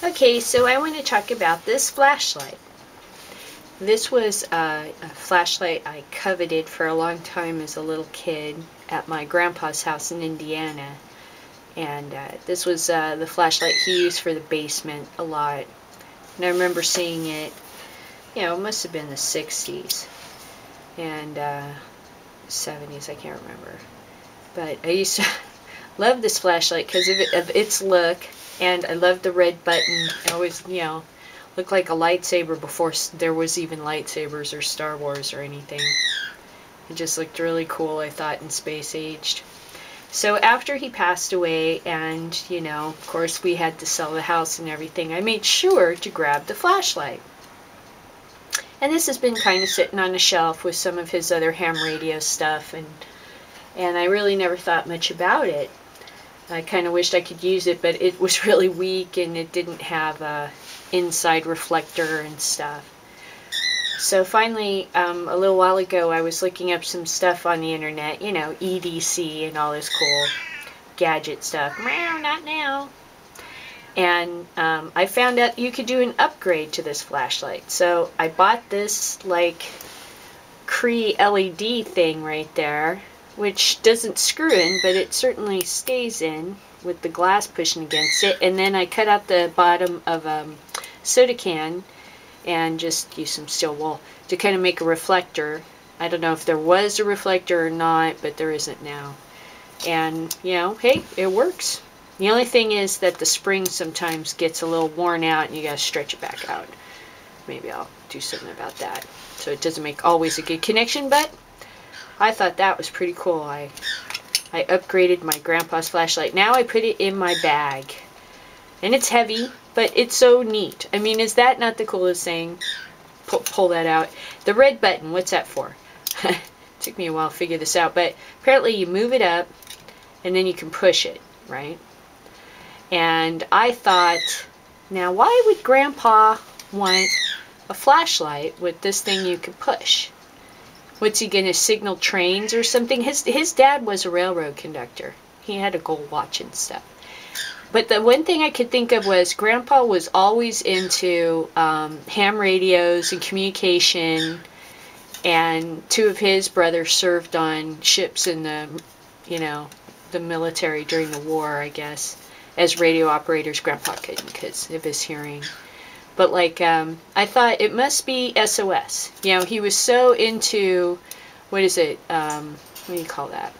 Okay, so I want to talk about this flashlight. This was a flashlight I coveted for a long time as a little kid at my grandpa's house in Indiana. And this was the flashlight he used for the basement a lot. And I remember seeing it, you know, it must have been the 60s and 70s, I can't remember. But I used to love this flashlight because of its look, and I loved the red button. It always, you know, looked like a lightsaber before there was even lightsabers or Star Wars or anything. It just looked really cool, I thought, and space aged. So after he passed away, and, you know, of course we had to sell the house and everything, I made sure to grab the flashlight. And this has been kind of sitting on a shelf with some of his other ham radio stuff, and I really never thought much about it. I kind of wished I could use it, but it was really weak and it didn't have a inside reflector and stuff. So finally, a little while ago, I was looking up some stuff on the internet, you know, EDC and all this cool gadget stuff. Meow, not now. And I found out you could do an upgrade to this flashlight. So I bought this, like, Cree LED thing right there, which doesn't screw in, but it certainly stays in with the glass pushing against it. And then I cut out the bottom of a soda can and just use some steel wool to kind of make a reflector. I don't know if there was a reflector or not, but there isn't now. And, you know, hey, it works. The only thing is that the spring sometimes gets a little worn out and you gotta stretch it back out. Maybe I'll do something about that, so it doesn't make always a good connection, but I thought that was pretty cool. I upgraded my grandpa's flashlight. Now I put it in my bag. And it's heavy, but it's so neat. I mean, is that not the coolest thing? Pull that out. The red button, what's that for? Took me a while to figure this out, but apparently you move it up and then you can push it, right? And I thought, now why would Grandpa want a flashlight with this thing you can push? What's he gonna signal trains or something? His dad was a railroad conductor. He had a gold watch and stuff. But the one thing I could think of was Grandpa was always into ham radios and communication, and two of his brothers served on ships in the, you know, the military during the war, I guess, as radio operators. Grandpa couldn't because of his hearing. But, like, I thought it must be SOS. You know, he was so into, what is it, what do you call that?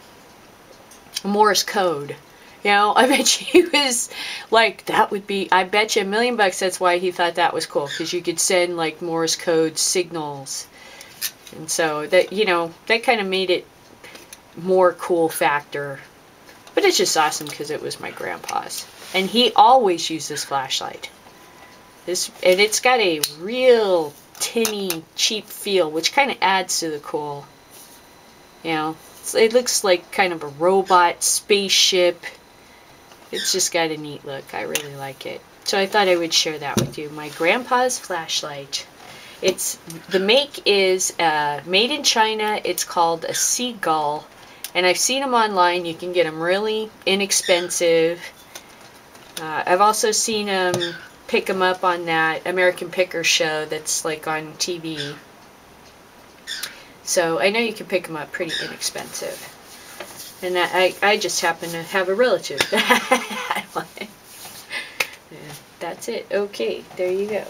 Morse code. You know, I bet you he was like, that would be, I bet you $1 million that's why he thought that was cool. Because you could send, like, Morse code signals. And so, that, you know, that kind of made it more cool factor. But it's just awesome because it was my grandpa's. And he always used this flashlight. And it's got a real tinny, cheap feel, which kind of adds to the cool. You know, it looks like kind of a robot spaceship. It's just got a neat look. I really like it. So I thought I would share that with you. My grandpa's flashlight. The make is made in China. It's called a Sea Gull. And I've seen them online. You can get them really inexpensive. I've also seen them pick them up on that American Picker show that's like on TV. So I know you can pick them up pretty inexpensive. And I just happen to have a relative that had one. Yeah, that's it. Okay, there you go.